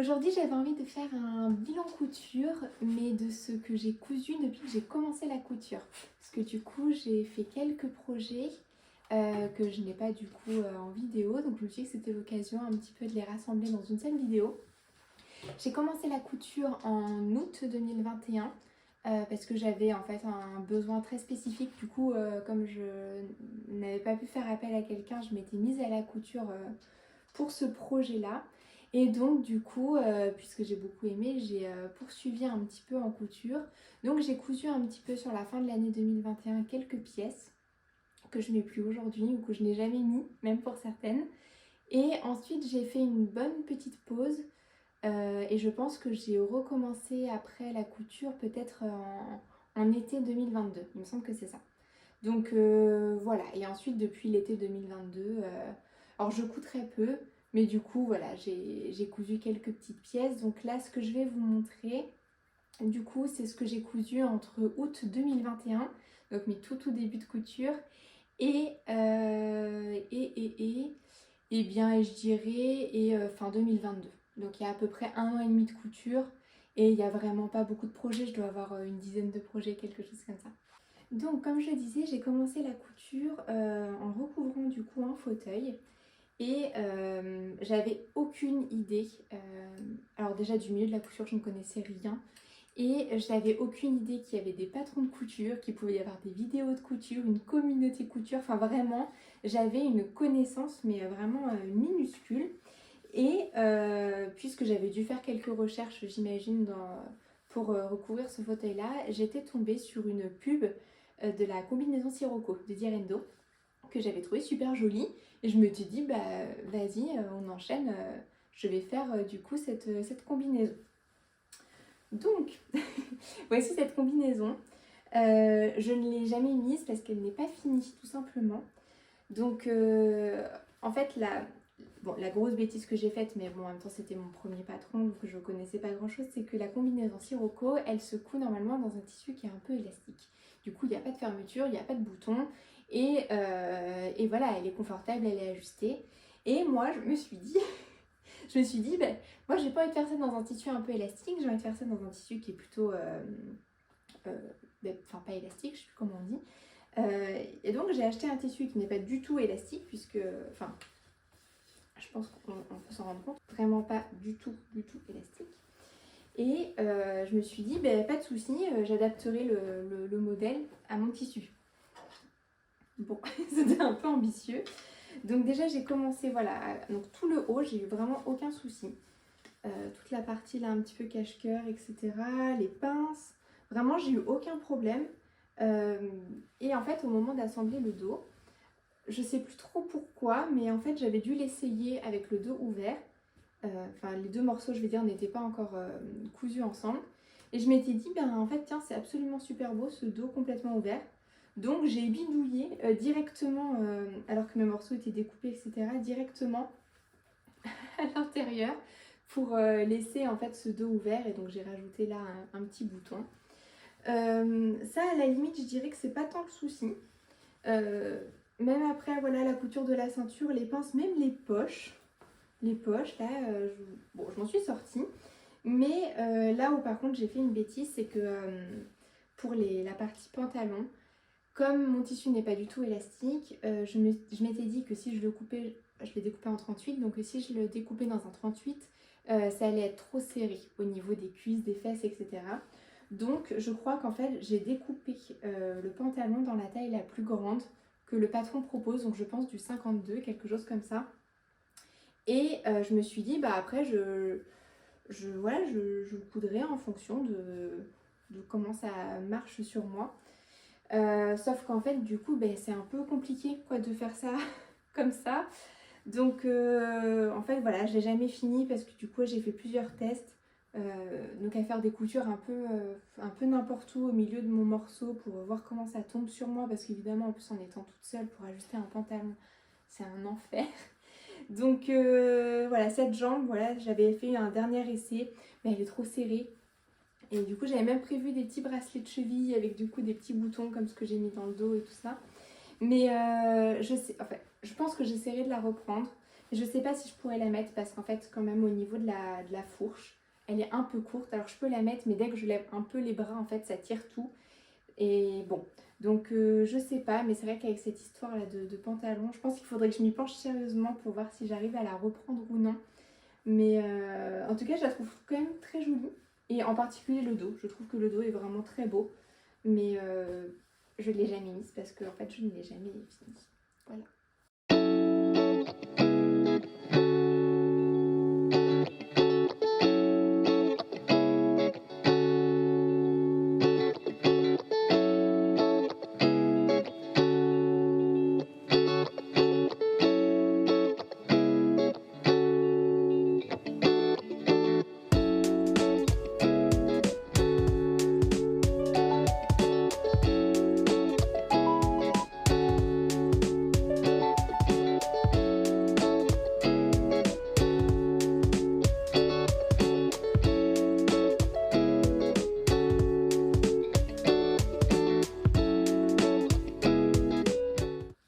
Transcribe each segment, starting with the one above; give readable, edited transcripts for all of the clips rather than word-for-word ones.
Aujourd'hui, j'avais envie de faire un bilan couture, mais de ce que j'ai cousu depuis que j'ai commencé la couture. Parce que du coup, j'ai fait quelques projets que je n'ai pas du coup en vidéo, donc je me suis dit que c'était l'occasion un petit peu de les rassembler dans une seule vidéo. J'ai commencé la couture en août 2021 parce que j'avais en fait un besoin très spécifique. Du coup, comme je n'avais pas pu faire appel à quelqu'un, je m'étais mise à la couture pour ce projet-là. Et donc du coup, puisque j'ai beaucoup aimé, j'ai poursuivi un petit peu en couture. Donc j'ai cousu un petit peu sur la fin de l'année 2021 quelques pièces que je mets plus aujourd'hui ou que je n'ai jamais mis, même pour certaines. Et ensuite j'ai fait une bonne petite pause et je pense que j'ai recommencé après la couture peut-être en été 2022. Il me semble que c'est ça. Donc voilà, et ensuite depuis l'été 2022, alors je couds très peu, mais du coup voilà, j'ai cousu quelques petites pièces. Donc là, ce que je vais vous montrer, du coup, c'est ce que j'ai cousu entre août 2021, donc mes tout débuts de couture, et, et bien, je dirais, fin 2022. Donc il y a à peu près 1 an et demi de couture, et il n'y a vraiment pas beaucoup de projets, je dois avoir une dizaine de projets, quelque chose comme ça. Donc comme je disais, j'ai commencé la couture en recouvrant du coup un fauteuil et j'avais aucune idée. Alors déjà du milieu de la couture, je ne connaissais rien et je n'avais aucune idée qu'il y avait des patrons de couture, qu'il pouvait y avoir des vidéos de couture, une communauté couture. Enfin vraiment, j'avais une connaissance mais vraiment minuscule. Et puisque j'avais dû faire quelques recherches, j'imagine, pour recouvrir ce fauteuil-là, j'étais tombée sur une pub de la combinaison Sirocco de Direndo que j'avais trouvé super jolie. Et je me suis dit, bah vas-y, on enchaîne, je vais faire du coup cette combinaison. Donc, voici cette combinaison. Je ne l'ai jamais mise parce qu'elle n'est pas finie, tout simplement. Donc, en fait, la grosse bêtise que j'ai faite, mais bon, en même temps, c'était mon premier patron, donc je ne connaissais pas grand-chose, c'est que la combinaison Sirocco, elle se coud normalement dans un tissu qui est un peu élastique. Du coup, il n'y a pas de fermeture, il n'y a pas de bouton, et voilà, elle est confortable, elle est ajustée. Et moi, je me suis dit, ben, moi, j'ai pas envie de faire ça dans un tissu un peu élastique, j'ai envie de faire ça dans un tissu qui est plutôt, enfin, pas élastique, je sais plus comment on dit. Et donc j'ai acheté un tissu qui n'est pas du tout élastique puisque, enfin, je pense qu'on peut s'en rendre compte, vraiment pas du tout élastique. Et je me suis dit, ben, pas de souci, j'adapterai le modèle à mon tissu. Bon, c'était un peu ambitieux. Donc déjà j'ai commencé, voilà, donc tout le haut, j'ai eu vraiment aucun souci. Toute la partie là un petit peu cache-cœur, etc. Les pinces, vraiment j'ai eu aucun problème. Et en fait au moment d'assembler le dos, je sais plus trop pourquoi, mais en fait j'avais dû l'essayer avec le dos ouvert. Enfin les deux morceaux je vais dire n'étaient pas encore cousus ensemble. Et je m'étais dit, ben en fait tiens c'est absolument super beau ce dos complètement ouvert. Donc j'ai bidouillé directement, alors que mes morceaux étaient découpés etc. directement à l'intérieur pour laisser en fait ce dos ouvert. Et donc j'ai rajouté là un petit bouton. Ça à la limite je dirais que c'est pas tant le souci. Même après voilà la couture de la ceinture, les pinces, même les poches là, je m'en suis sortie. Mais là où par contre j'ai fait une bêtise, c'est que pour la partie pantalon, comme mon tissu n'est pas du tout élastique, je m'étais dit que si je le coupais, je l'ai découpé en 38, donc si je le découpais dans un 38, ça allait être trop serré au niveau des cuisses, des fesses, etc. Donc je crois qu'en fait j'ai découpé le pantalon dans la taille la plus grande que le patron propose, donc je pense du 52, quelque chose comme ça. Et je me suis dit, bah après voilà, je coudrai en fonction de comment ça marche sur moi. Sauf qu'en fait du coup c'est un peu compliqué quoi, de faire ça comme ça. Donc en fait voilà, je l'ai jamais fini parce que du coup j'ai fait plusieurs tests. Donc à faire des coutures un peu n'importe où au milieu de mon morceau pour voir comment ça tombe sur moi, parce qu'évidemment en plus en étant toute seule pour ajuster un pantalon c'est un enfer. Donc voilà, cette jambe, voilà, j'avais fait un dernier essai, mais elle est trop serrée. Et du coup j'avais même prévu des petits bracelets de cheville avec du coup des petits boutons comme ce que j'ai mis dans le dos et tout ça. Mais je pense que j'essaierai de la reprendre. Je sais pas si je pourrais la mettre parce qu'en fait quand même au niveau de la fourche, elle est un peu courte. Alors je peux la mettre mais dès que je lève un peu les bras en fait ça tire tout. Et bon, donc je sais pas, mais c'est vrai qu'avec cette histoire là de pantalon, je pense qu'il faudrait que je m'y penche sérieusement pour voir si j'arrive à la reprendre ou non. Mais en tout cas je la trouve quand même très jolie. Et en particulier le dos, je trouve que le dos est vraiment très beau. Mais je ne l'ai jamais mise parce que en fait je ne l'ai jamais finie. Voilà.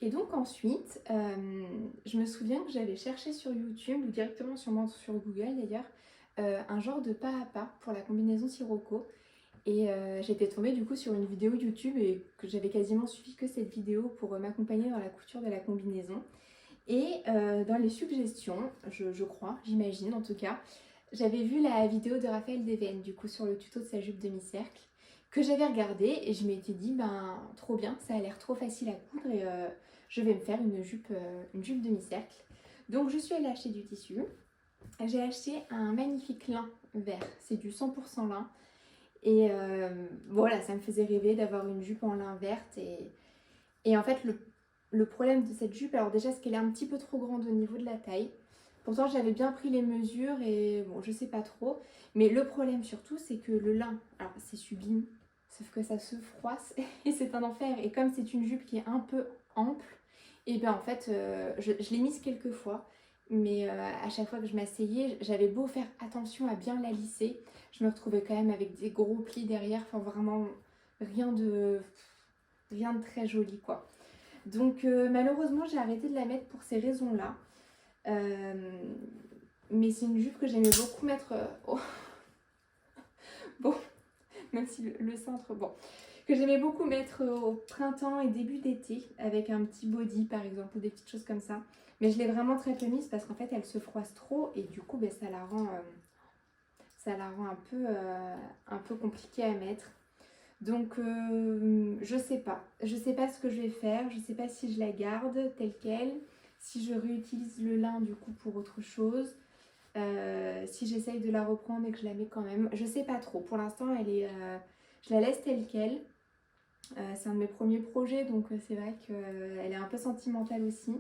Et donc ensuite, je me souviens que j'avais cherché sur YouTube ou directement sur Google d'ailleurs un genre de pas à pas pour la combinaison Sirocco. Et j'étais tombée du coup sur une vidéo YouTube et que j'avais quasiment suivi que cette vidéo pour m'accompagner dans la couture de la combinaison. Et dans les suggestions, je crois, j'imagine en tout cas, j'avais vu la vidéo de Raphaël Deven du coup sur le tuto de sa jupe demi-cercle que j'avais regardé et je m'étais dit ben trop bien, ça a l'air trop facile à coudre et je vais me faire une jupe demi-cercle. Donc je suis allée acheter du tissu. J'ai acheté un magnifique lin vert, c'est du 100% lin. Et voilà, ça me faisait rêver d'avoir une jupe en lin verte. Et en fait, le problème de cette jupe, alors déjà, c'est qu'elle est un petit peu trop grande au niveau de la taille. Pourtant, j'avais bien pris les mesures et bon, je sais pas trop. Mais le problème surtout, c'est que le lin, alors c'est sublime, sauf que ça se froisse et c'est un enfer. Et comme c'est une jupe qui est un peu ample, et bien en fait, je l'ai mise quelques fois. Mais à chaque fois que je m'asseyais, j'avais beau faire attention à bien la lisser, je me retrouvais quand même avec des gros plis derrière, enfin vraiment rien de très joli quoi. Donc malheureusement j'ai arrêté de la mettre pour ces raisons-là. Mais c'est une jupe que j'aimais beaucoup mettre bon, même si le cintre, bon, que j'aimais beaucoup mettre au printemps et début d'été avec un petit body par exemple ou des petites choses comme ça. Mais je l'ai vraiment très peu mise parce qu'en fait elle se froisse trop et du coup ben, ça la rend un peu compliquée à mettre. Donc je sais pas ce que je vais faire, je sais pas si je la garde telle quelle, si je réutilise le lin du coup pour autre chose, si j'essaye de la reprendre et que je la mets quand même, je sais pas trop. Pour l'instant je la laisse telle quelle. C'est un de mes premiers projets donc c'est vrai qu'elle est un peu sentimentale aussi.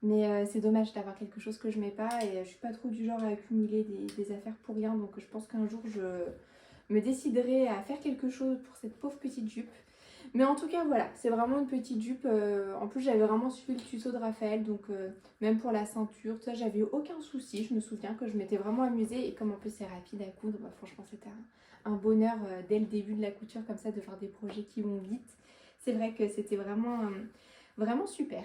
Mais c'est dommage d'avoir quelque chose que je mets pas et je suis pas trop du genre à accumuler des affaires pour rien. Donc je pense qu'un jour je me déciderai à faire quelque chose pour cette pauvre petite jupe. Mais en tout cas voilà, c'est vraiment une petite jupe. En plus j'avais vraiment suivi le tuto de Raphaël. Donc même pour la ceinture, ça j'avais eu aucun souci. Je me souviens que je m'étais vraiment amusée. Et comme en plus c'est rapide à coudre, bah, franchement c'était un bonheur dès le début de la couture comme ça de faire des projets qui vont vite. C'est vrai que c'était vraiment, vraiment super.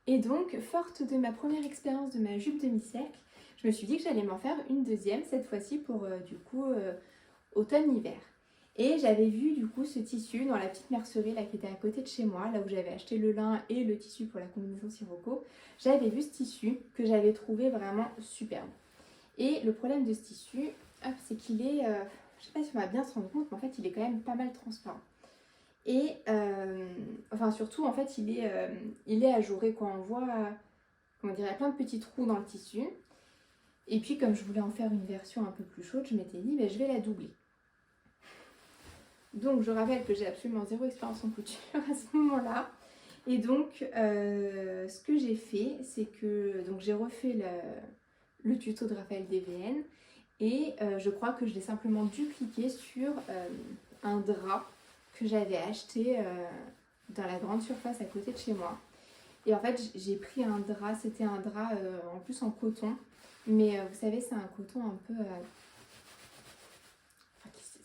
Et donc, forte de ma première expérience de ma jupe demi-cercle, je me suis dit que j'allais m'en faire une deuxième, cette fois-ci pour du coup automne-hiver. Et j'avais vu du coup ce tissu dans la petite mercerie là qui était à côté de chez moi, là où j'avais acheté le lin et le tissu pour la combinaison Sirocco. J'avais vu ce tissu que j'avais trouvé vraiment superbe. Et le problème de ce tissu, c'est qu'il est, je sais pas si on va bien se rendre compte, mais en fait il est quand même pas mal transparent. Et enfin surtout en fait il est ajouré quoi, on voit comment dire, il y a plein de petits trous dans le tissu. Et puis comme je voulais en faire une version un peu plus chaude, je m'étais dit je vais la doubler. Donc je rappelle que j'ai absolument zéro expérience en couture à ce moment-là. Et donc ce que j'ai fait, c'est que donc j'ai refait le tuto de Raphaël DVN et je crois que je l'ai simplement dupliqué sur un drap que j'avais acheté dans la grande surface à côté de chez moi. Et en fait j'ai pris un drap, c'était un drap en plus en coton, mais vous savez c'est un coton un peu...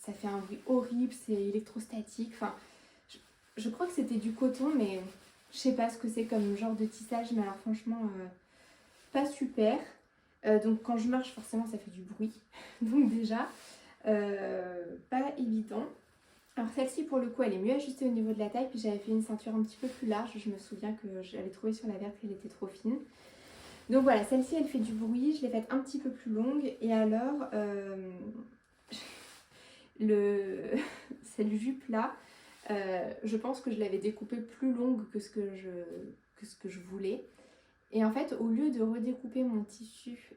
ça fait un bruit horrible, c'est électrostatique, enfin je crois que c'était du coton mais je sais pas ce que c'est comme genre de tissage, mais alors franchement pas super. Donc quand je marche forcément ça fait du bruit, donc déjà pas évident. Alors celle-ci pour le coup elle est mieux ajustée au niveau de la taille, puis j'avais fait une ceinture un petit peu plus large, je me souviens que j'avais trouvé sur la verte qu'elle était trop fine. Donc voilà, celle-ci elle fait du bruit, je l'ai faite un petit peu plus longue et alors cette jupe là, je pense que je l'avais découpée plus longue que ce que je voulais. Et en fait, au lieu de redécouper mon tissu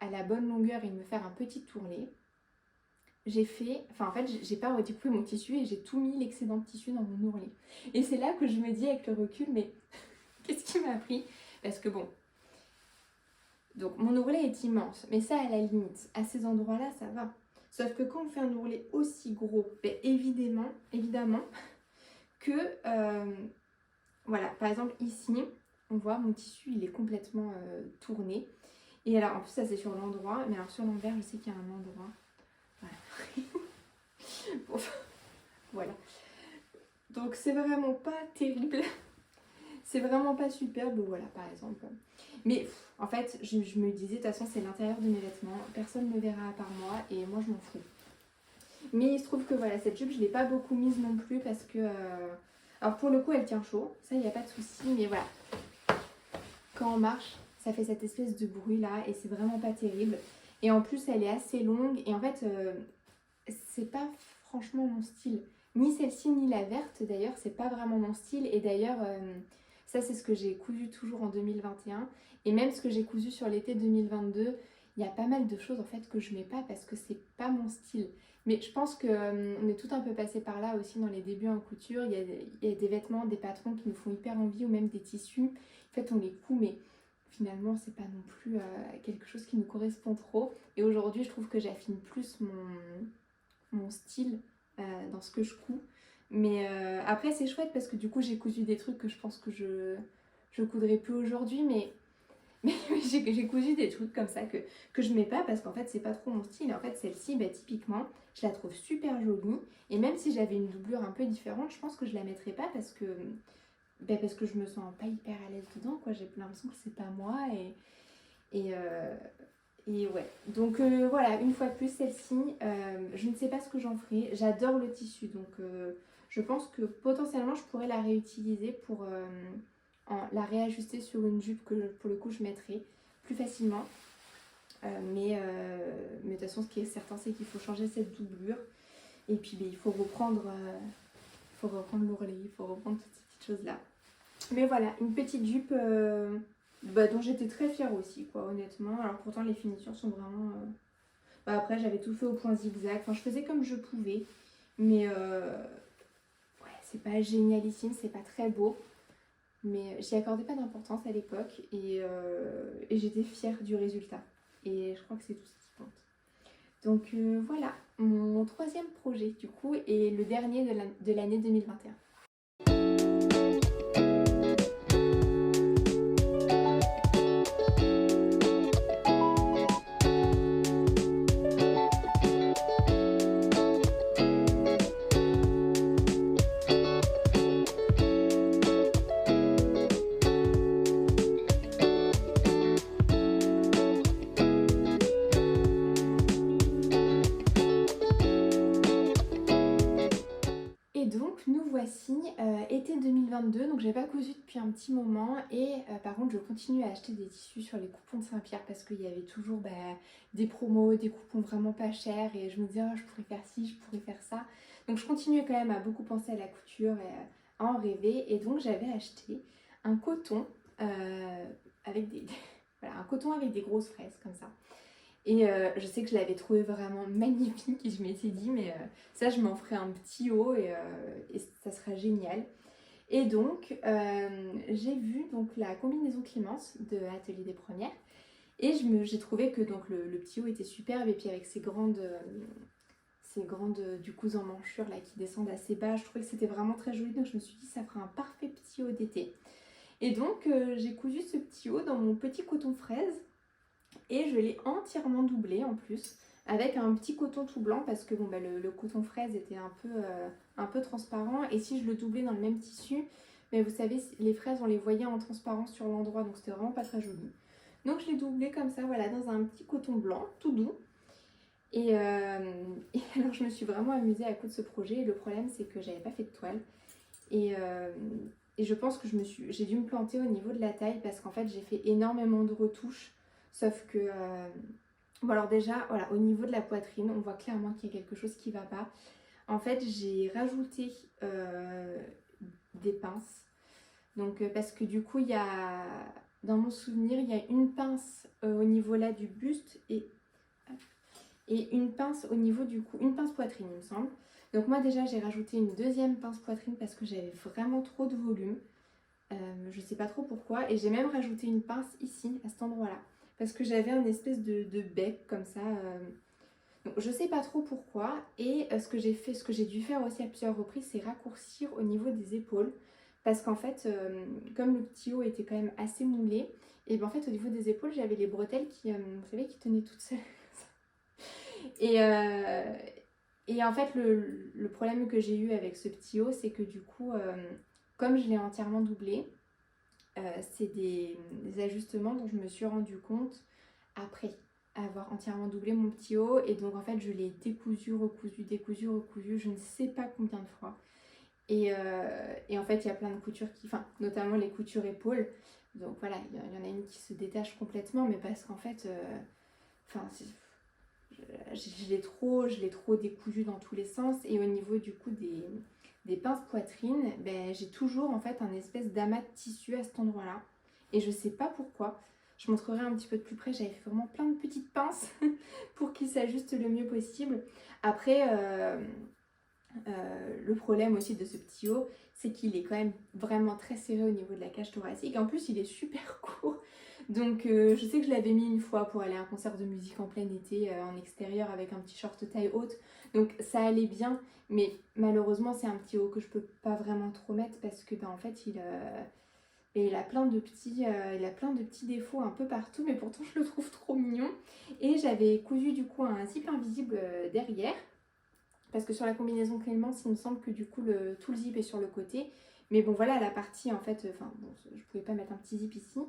à la bonne longueur et de me faire un petit tournet, j'ai pas redécoupé mon tissu et j'ai tout mis l'excédent de tissu dans mon ourlet. Et c'est là que je me dis avec le recul, mais qu'est-ce qui m'a pris? Parce que bon, donc mon ourlet est immense, mais ça à la limite, à ces endroits-là, ça va. Sauf que quand on fait un ourlet aussi gros, ben évidemment que, voilà, par exemple ici, on voit mon tissu, il est complètement tourné. Et alors, en plus, ça c'est sur l'endroit, mais alors sur l'envers, je sais qu'il y a un endroit. Voilà. Bon, voilà. Donc c'est vraiment pas terrible. C'est vraiment pas superbe, voilà, par exemple. Mais en fait, je me disais, de toute façon, c'est l'intérieur de mes vêtements. Personne ne me verra à part moi et moi, je m'en fous. Mais il se trouve que voilà, cette jupe, je l'ai pas beaucoup mise non plus parce que... Alors pour le coup, elle tient chaud. Ça, il n'y a pas de souci. Mais voilà, quand on marche, ça fait cette espèce de bruit là et c'est vraiment pas terrible. Et en plus, elle est assez longue et en fait, c'est pas franchement mon style. Ni celle-ci, ni la verte d'ailleurs, c'est pas vraiment mon style. Et d'ailleurs, ça c'est ce que j'ai cousu toujours en 2021. Et même ce que j'ai cousu sur l'été 2022, il y a pas mal de choses en fait que je mets pas parce que c'est pas mon style. Mais je pense qu'on est tout un peu passé par là aussi dans les débuts en couture. Il y a des vêtements, des patrons qui nous font hyper envie ou même des tissus. En fait, on les coud, mais finalement, c'est pas non plus quelque chose qui nous correspond trop. Et aujourd'hui, je trouve que j'affine plus mon style dans ce que je couds. Mais après, c'est chouette parce que du coup, j'ai cousu des trucs que je pense que je coudrais plus aujourd'hui. Mais j'ai cousu des trucs comme ça que je mets pas parce qu'en fait, c'est pas trop mon style. Et en fait, celle-ci, bah, typiquement, je la trouve super jolie. Et même si j'avais une doublure un peu différente, je pense que je la mettrais pas parce que je me sens pas hyper à l'aise dedans, quoi. J'ai l'impression que c'est pas moi et ouais. Donc voilà, une fois de plus, celle-ci, je ne sais pas ce que j'en ferai. J'adore le tissu, donc je pense que potentiellement, je pourrais la réutiliser pour la réajuster sur une jupe que pour le coup, je mettrai plus facilement. Mais de toute façon, ce qui est certain, c'est qu'il faut changer cette doublure. Et puis, il faut reprendre l'ourlet, il faut reprendre toutes ces petites choses-là. Mais voilà, une petite jupe dont j'étais très fière aussi, quoi, honnêtement. Alors pourtant, les finitions sont vraiment... après, j'avais tout fait au point zigzag. Enfin, je faisais comme je pouvais. Mais ouais, c'est pas génialissime, c'est pas très beau. Mais j'y accordais pas d'importance à l'époque. Et j'étais fière du résultat. Et je crois que c'est tout ce qui compte. Donc voilà, mon troisième projet, du coup, et le dernier de l'année 2021. Voici été 2022, donc j'ai pas cousu depuis un petit moment et par contre je continue à acheter des tissus sur les coupons de Saint-Pierre parce qu'il y avait toujours des promos, des coupons vraiment pas chers et je me disais oh, je pourrais faire ci, je pourrais faire ça. Donc je continue quand même à beaucoup penser à la couture et à en rêver et donc j'avais acheté un coton avec voilà, un coton avec des grosses fraises comme ça. Et je sais que je l'avais trouvé vraiment magnifique et je m'étais dit mais ça je m'en ferai un petit haut et ça sera génial. Et donc j'ai vu donc la combinaison Clémence de Atelier des Premières Et j'ai trouvé que donc le petit haut était superbe, et puis avec ces grandes du coup emmanchure là qui descendent assez bas, je trouvais que c'était vraiment très joli, donc je me suis dit ça fera un parfait petit haut d'été. Et donc j'ai cousu ce petit haut dans mon petit coton fraise, et je l'ai entièrement doublé en plus avec un petit coton tout blanc, parce que bon, bah, le coton fraise était un peu transparent, et si je le doublais dans le même tissu, mais vous savez, les fraises on les voyait en transparence sur l'endroit, donc c'était vraiment pas très joli. Donc je l'ai doublé comme ça, voilà, dans un petit coton blanc tout doux. Et alors je me suis vraiment amusée à coudre ce projet, et le problème c'est que j'avais pas fait de toile, et je pense que j'ai dû me planter au niveau de la taille, parce qu'en fait j'ai fait énormément de retouches, sauf que bon, alors déjà voilà, au niveau de la poitrine on voit clairement qu'il y a quelque chose qui va pas. En fait j'ai rajouté des pinces, donc parce que du coup il y a, dans mon souvenir, il y a une pince au niveau là du buste, et une pince au niveau du cou, une pince poitrine il me semble. Donc moi déjà j'ai rajouté une deuxième pince poitrine parce que j'avais vraiment trop de volume, je sais pas trop pourquoi, et j'ai même rajouté une pince ici à cet endroit là parce que j'avais un espèce de bec comme ça, donc je sais pas trop pourquoi. Et ce que j'ai dû faire aussi à plusieurs reprises, c'est raccourcir au niveau des épaules, parce qu'en fait comme le petit haut était quand même assez moulé, et ben en fait au niveau des épaules j'avais les bretelles qui, vous savez, qui tenaient toutes seules. Et en fait, le problème que j'ai eu avec ce petit haut, c'est que du coup, comme je l'ai entièrement doublé, c'est des ajustements dont je me suis rendu compte après avoir entièrement doublé mon petit haut. Et donc en fait, je l'ai décousu, recousu, je ne sais pas combien de fois. Et en fait, il y a plein de coutures enfin, notamment les coutures épaules. Donc voilà, il y en a une qui se détache complètement, mais parce qu'en fait, enfin, je l'ai trop décousu dans tous les sens. Et au niveau du coup des pinces poitrine, ben, j'ai toujours en fait un espèce d'amas de tissu à cet endroit là, et je sais pas pourquoi. Je montrerai un petit peu de plus près, j'avais fait vraiment plein de petites pinces pour qu'il s'ajuste le mieux possible. Après le problème aussi de ce petit haut, c'est qu'il est quand même vraiment très serré au niveau de la cage thoracique. En plus il est super court. Donc je sais que je l'avais mis une fois pour aller à un concert de musique en plein été, en extérieur, avec un petit short taille haute. Donc ça allait bien, mais malheureusement c'est un petit haut que je peux pas vraiment trop mettre, parce que ben, en fait il a plein de petits défauts un peu partout, mais pourtant je le trouve trop mignon. Et j'avais cousu du coup un zip invisible derrière, parce que sur la combinaison Clémence, il me semble que du coup tout le zip est sur le côté. Mais bon voilà, la partie en fait, enfin bon, je pouvais pas mettre un petit zip ici.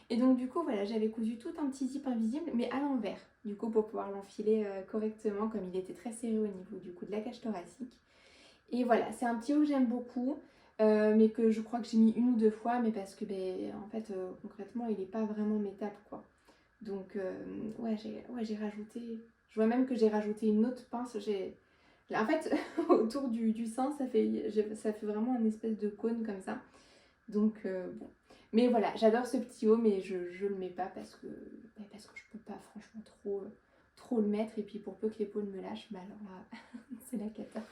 Et donc du coup voilà, j'avais cousu tout un petit zip invisible, mais à l'envers, du coup pour pouvoir l'enfiler correctement, comme il était très serré au niveau du coup de la cage thoracique. Et voilà, c'est un petit haut que j'aime beaucoup, mais que je crois que j'ai mis une ou deux fois, mais parce que ben, en fait concrètement il n'est pas vraiment métable quoi. Donc ouais, j'ai rajouté, je vois même que j'ai rajouté une autre pince. En fait, autour du sein, ça fait vraiment un espèce de cône comme ça. Donc bon. Mais voilà, j'adore ce petit haut, mais je le mets pas parce que je peux pas franchement trop le mettre. Et puis pour peu que l'épaule me lâche, bah alors là, c'est la cata.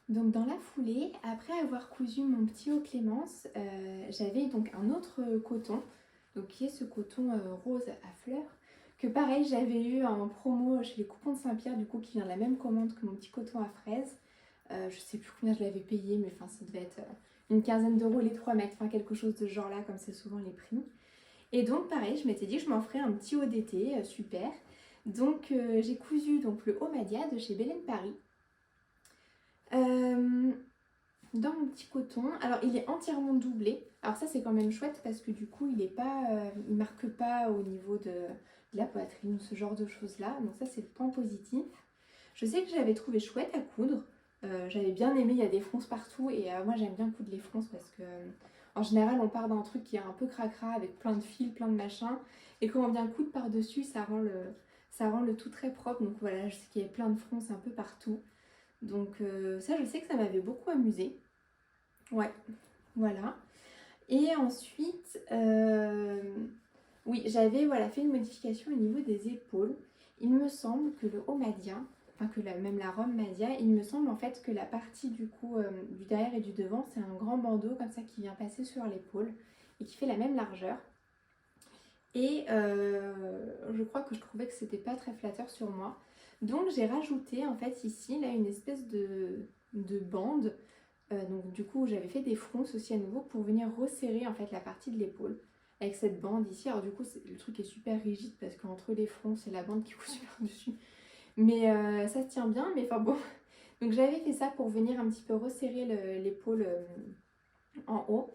Donc dans la foulée, après avoir cousu mon petit haut Clémence, j'avais donc un autre coton, donc qui est ce coton rose à fleurs, que pareil j'avais eu en promo chez les Coupons de Saint-Pierre, du coup qui vient de la même commande que mon petit coton à fraises. Je sais plus combien je l'avais payé, mais enfin ça devait être une quinzaine d'euros les 3 mètres, enfin quelque chose de ce genre là, comme c'est souvent les prix. Et donc pareil, je m'étais dit que je m'en ferais un petit haut d'été, super. Donc j'ai cousu donc le haut Madia de chez Belen Paris. Dans mon petit coton, alors il est entièrement doublé, alors ça c'est quand même chouette parce que du coup il marque pas au niveau de la poitrine ou ce genre de choses là, donc ça c'est le point positif. Je sais que j'avais trouvé chouette à coudre, j'avais bien aimé, il y a des fronces partout, et moi j'aime bien coudre les fronces parce que En général, on part d'un truc qui est un peu cracra avec plein de fils, plein de machins. Et quand on vient coudre par-dessus, ça rend le tout très propre. Donc voilà, je sais qu'il y a plein de fronces un peu partout. Donc ça, je sais que ça m'avait beaucoup amusée. Ouais, voilà. Et ensuite, oui, j'avais fait une modification au niveau des épaules. Il me semble que le haut Madia, enfin que même la robe Madia, il me semble en fait que la partie du coup du derrière et du devant, c'est un grand bandeau comme ça qui vient passer sur l'épaule et qui fait la même largeur. Et je crois que je trouvais que c'était pas très flatteur sur moi. Donc j'ai rajouté en fait ici là une espèce de bande. Donc du coup j'avais fait des fronces aussi à nouveau pour venir resserrer en fait la partie de l'épaule avec cette bande ici. Alors du coup le truc est super rigide parce qu'entre les fronces et la bande qui couche super dessus. Mais ça se tient bien, mais enfin bon. Donc j'avais fait ça pour venir un petit peu resserrer l'épaule en haut.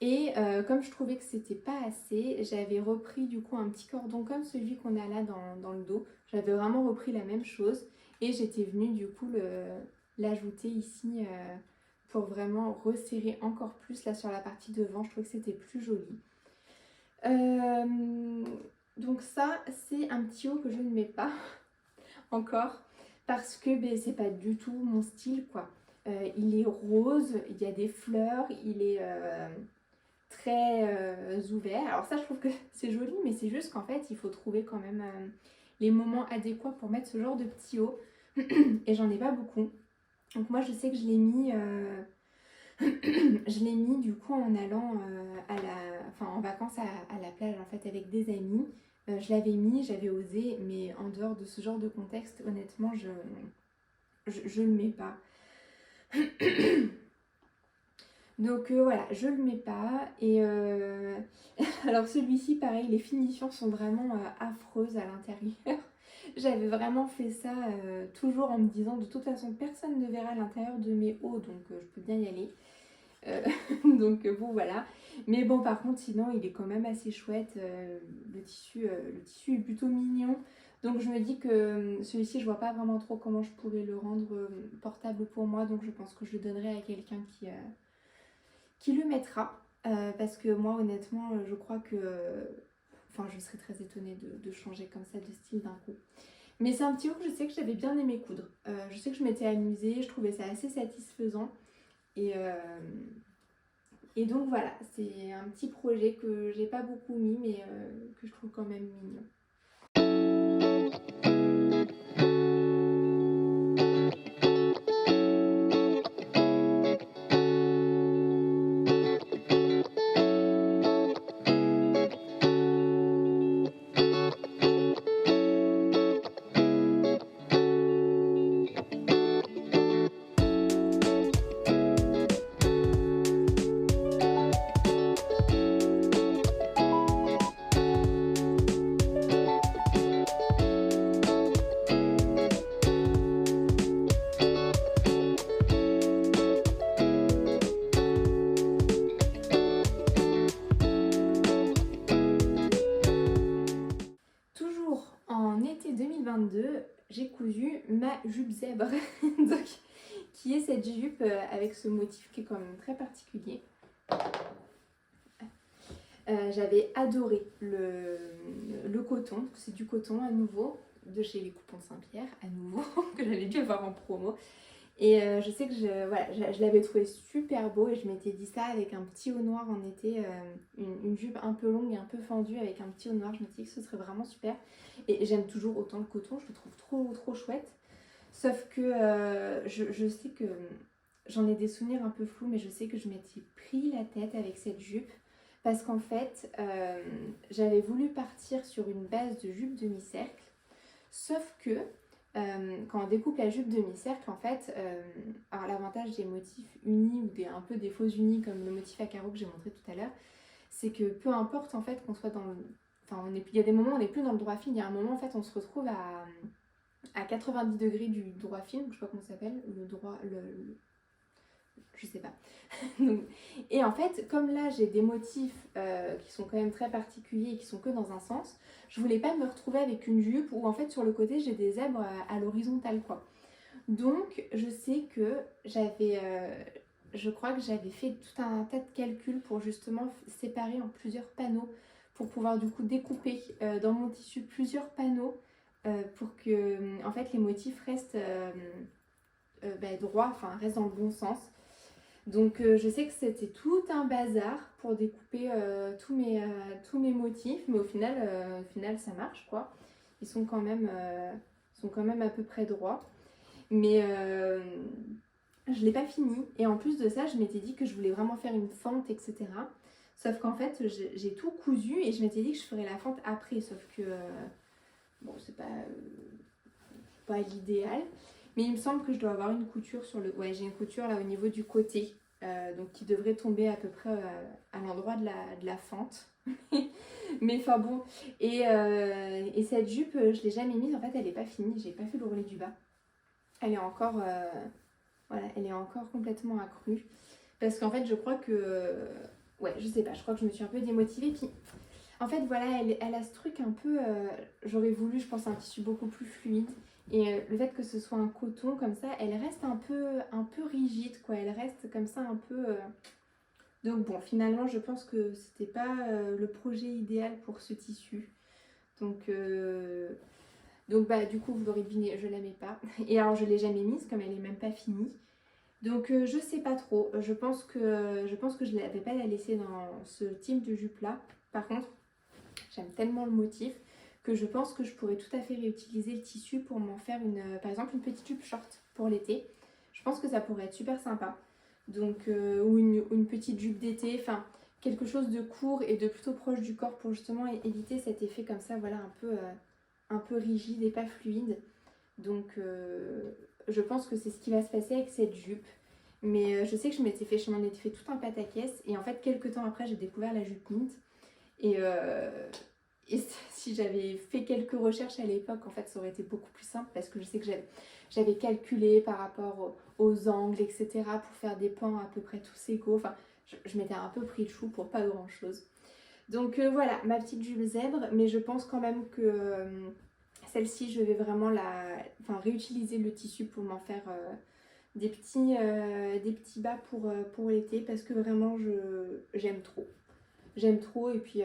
Et comme je trouvais que c'était pas assez, j'avais repris du coup un petit cordon comme celui qu'on a là dans le dos. J'avais vraiment repris la même chose et j'étais venue du coup l'ajouter ici pour vraiment resserrer encore plus là sur la partie devant. Je trouvais que c'était plus joli. Donc ça, c'est un petit haut que je ne mets pas encore parce que c'est pas du tout mon style quoi. Il est rose, il y a des fleurs, il est très ouvert. Alors ça je trouve que c'est joli, mais c'est juste qu'en fait il faut trouver quand même les moments adéquats pour mettre ce genre de petit haut et j'en ai pas beaucoup. Donc moi je sais que je l'ai mis je l'ai mis du coup en allant en vacances à la plage en fait avec des amis. Je l'avais mis, j'avais osé, mais en dehors de ce genre de contexte, honnêtement je le mets pas. Donc voilà, je le mets pas. Et alors celui-ci, pareil, les finitions sont vraiment affreuses à l'intérieur. J'avais vraiment fait ça toujours en me disant de toute façon personne ne verra l'intérieur de mes hauts, donc je peux bien y aller. Donc bon voilà. Mais bon par contre sinon il est quand même assez chouette. Le tissu est plutôt mignon. Donc je me dis que celui-ci je vois pas vraiment trop comment je pourrais le rendre portable pour moi. Donc je pense que je le donnerai à quelqu'un qui le mettra. Parce que moi honnêtement je crois que je serais très étonnée de changer comme ça de style d'un coup. Mais c'est un petit haut que je sais que j'avais bien aimé coudre. Je sais que je m'étais amusée, je trouvais ça assez satisfaisant. Et donc voilà, c'est un petit projet que j'ai pas beaucoup mis mais que je trouve quand même mignon. En été 2022, j'ai cousu ma jupe zèbre, donc, qui est cette jupe avec ce motif qui est quand même très particulier. J'avais adoré le coton, c'est du coton à nouveau, de chez les Coupons Saint-Pierre à nouveau, que j'avais dû avoir en promo. Et je sais que je l'avais trouvé super beau et je m'étais dit ça avec un petit haut noir en été, une jupe un peu longue et un peu fendue avec un petit haut noir. Je me suis dit que ce serait vraiment super. Et j'aime toujours autant le coton, je le trouve trop chouette. Sauf que je sais que j'en ai des souvenirs un peu flous, mais je sais que je m'étais pris la tête avec cette jupe. Parce qu'en fait, j'avais voulu partir sur une base de jupe demi-cercle. Sauf que quand on découpe la jupe demi-cercle, en fait, alors l'avantage des motifs unis ou un peu des faux unis comme le motif à carreaux que j'ai montré tout à l'heure, c'est que peu importe en fait qu'on soit dans le... Enfin, il y a des moments où on n'est plus dans le droit fil, il y a un moment en fait on se retrouve à 90 degrés du droit fil, je sais pas comment ça s'appelle, je sais pas. Et en fait, comme là j'ai des motifs qui sont quand même très particuliers et qui sont que dans un sens, je voulais pas me retrouver avec une jupe où en fait sur le côté j'ai des zèbres à l'horizontale quoi. Donc je sais que j'avais je crois que j'avais fait tout un tas de calculs pour justement séparer en plusieurs panneaux pour pouvoir du coup découper dans mon tissu plusieurs panneaux pour que en fait les motifs restent droits, enfin restent dans le bon sens. Donc je sais que c'était tout un bazar pour découper tous mes motifs, mais au final ça marche quoi. Ils sont quand même à peu près droits. Mais je ne l'ai pas fini. Et en plus de ça, je m'étais dit que je voulais vraiment faire une fente, etc. Sauf qu'en fait, j'ai tout cousu et je m'étais dit que je ferais la fente après. Sauf que, bon, c'est pas l'idéal. Mais il me semble que je dois avoir une couture sur le... Ouais, j'ai une couture là au niveau du côté. Donc qui devrait tomber à peu près à l'endroit de la fente. Mais enfin bon. Et cette jupe, je ne l'ai jamais mise. En fait, elle n'est pas finie. J'ai pas fait le l'ourlet du bas. Elle est encore... voilà, elle est encore complètement accrue. Parce qu'en fait, je crois que... ouais, je sais pas, je crois que je me suis un peu démotivée. Puis, en fait, voilà, elle a ce truc un peu... j'aurais voulu, je pense, un tissu beaucoup plus fluide. Et le fait que ce soit un coton comme ça, elle reste un peu rigide, quoi. Elle reste comme ça un peu... Donc bon, finalement, je pense que c'était pas le projet idéal pour ce tissu. Donc bah du coup, vous l'aurez deviné, je la mets pas. Et alors, je l'ai jamais mise, comme elle est même pas finie. Donc je sais pas trop, je pense que je ne vais pas la laisser dans ce type de jupe là. Par contre, j'aime tellement le motif que je pense que je pourrais tout à fait réutiliser le tissu pour m'en faire par exemple une petite jupe short pour l'été. Je pense que ça pourrait être super sympa. Donc ou une petite jupe d'été, enfin quelque chose de court et de plutôt proche du corps pour justement éviter cet effet comme ça, voilà, un peu rigide et pas fluide. Donc je pense que c'est ce qui va se passer avec cette jupe. Mais je sais que je m'en étais fait tout un pataquès. Et en fait, quelques temps après, j'ai découvert la jupe Mint. Et si j'avais fait quelques recherches à l'époque, en fait, ça aurait été beaucoup plus simple. Parce que je sais que j'avais calculé par rapport aux angles, etc. pour faire des pans à peu près tous égaux. Enfin, je m'étais un peu pris le chou pour pas grand chose. Donc voilà, ma petite jupe zèbre. Mais je pense quand même que... celle-ci, je vais vraiment réutiliser le tissu pour m'en faire des petits bas pour l'été parce que vraiment, j'aime trop. J'aime trop et puis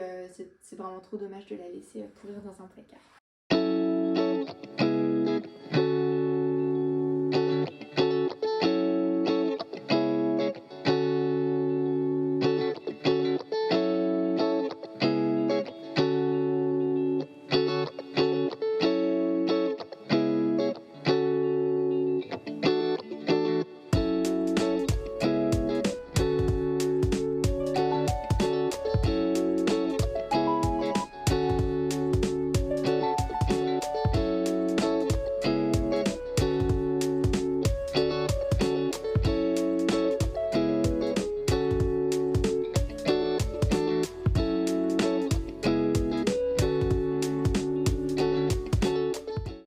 c'est vraiment trop dommage de la laisser pourrir dans un placard.